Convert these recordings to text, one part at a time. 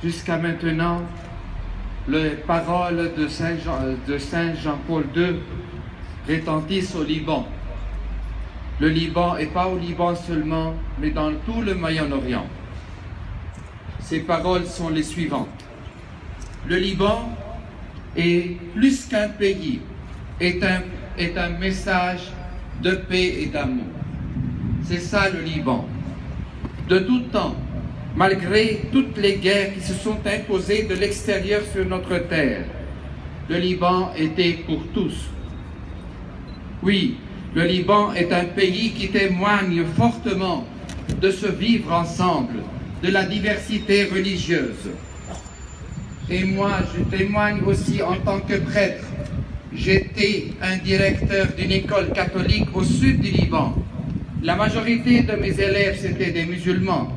Jusqu'à maintenant, les paroles de Saint Jean-Paul II retentissent au Liban. Le Liban, et pas au Liban seulement, mais dans tout le Moyen-Orient. Ces paroles sont les suivantes. Le Liban est plus qu'un pays, est un message de paix et d'amour. C'est ça le Liban. De tout temps, malgré toutes les guerres qui se sont imposées de l'extérieur sur notre terre, le Liban était pour tous. Oui, le Liban est un pays qui témoigne fortement de ce vivre ensemble, de la diversité religieuse. Et moi, je témoigne aussi en tant que prêtre. J'étais un directeur d'une école catholique au sud du Liban. La majorité de mes élèves, c'était des musulmans.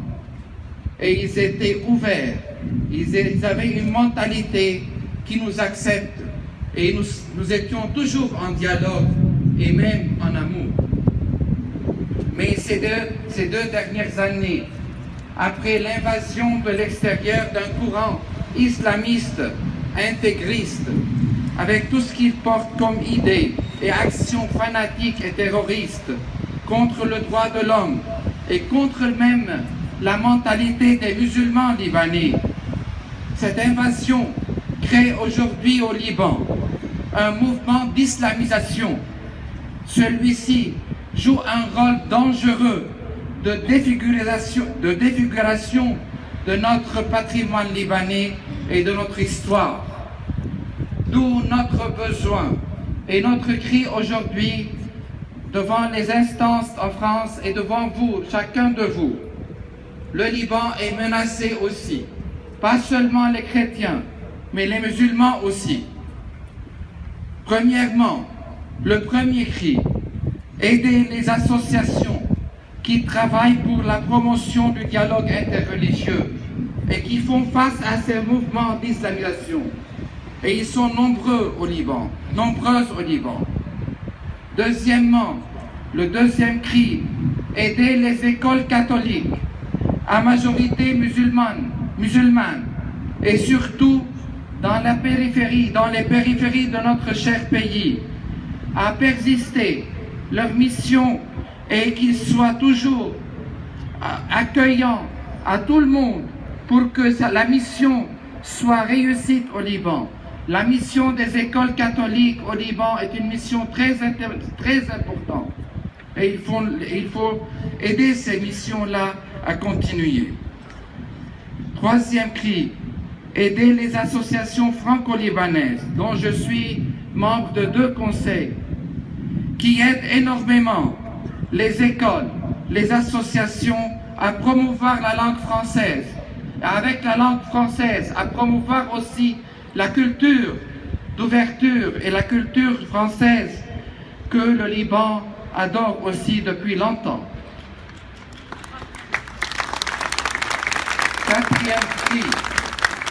Et ils étaient ouverts. Ils avaient une mentalité qui nous accepte. Et nous étions toujours en dialogue et même en amour. Mais ces deux dernières années, après l'invasion de l'extérieur d'un courant islamiste, intégriste, avec tout ce qu'il porte comme idées et actions fanatiques et terroristes contre le droit de l'homme et contre même la mentalité des musulmans libanais. Cette invasion crée aujourd'hui au Liban un mouvement d'islamisation. Celui-ci joue un rôle dangereux de défiguration de notre patrimoine libanais et de notre histoire. D'où notre besoin et notre cri aujourd'hui devant les instances en France et devant vous, chacun de vous. Le Liban est menacé aussi, pas seulement les chrétiens, mais les musulmans aussi. Premièrement, le premier cri, aider les associations qui travaillent pour la promotion du dialogue interreligieux et qui font face à ces mouvements d'islamisation. Et ils sont nombreuses au Liban. Deuxièmement, le deuxième cri, aider les écoles catholiques à majorité musulmane et surtout dans les périphéries de notre cher pays, à persister leur mission et qu'ils soient toujours accueillants à tout le monde pour que la mission soit réussite au Liban. La mission des écoles catholiques au Liban est une mission très importante. Et il faut aider ces missions-là à continuer. Troisième cri, aider les associations franco-libanaises, dont je suis membre de 2 conseils, qui aident énormément les écoles, les associations à promouvoir la langue française. Avec la langue française, à promouvoir aussi la culture d'ouverture et la culture française que le Liban adore aussi depuis longtemps. Quatrième cri,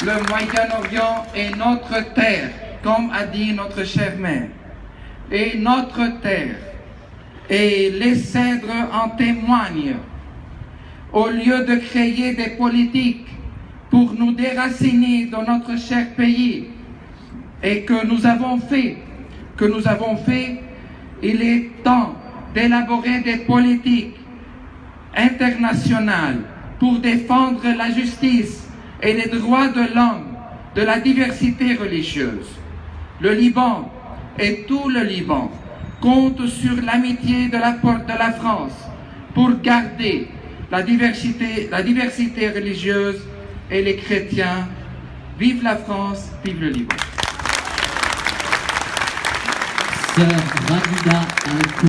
le Moyen-Orient est notre terre, comme a dit notre chère mère, et notre terre. Et les cèdres en témoignent. Au lieu de créer des politiques pour nous déraciner dans notre cher pays, et que nous avons fait, il est temps d'élaborer des politiques internationales pour défendre la justice et les droits de l'homme, de la diversité religieuse. Le Liban et tout le Liban comptent sur l'amitié de la France pour garder la diversité religieuse et les chrétiens. Vive la France, vive le Liban. Sœur Ravida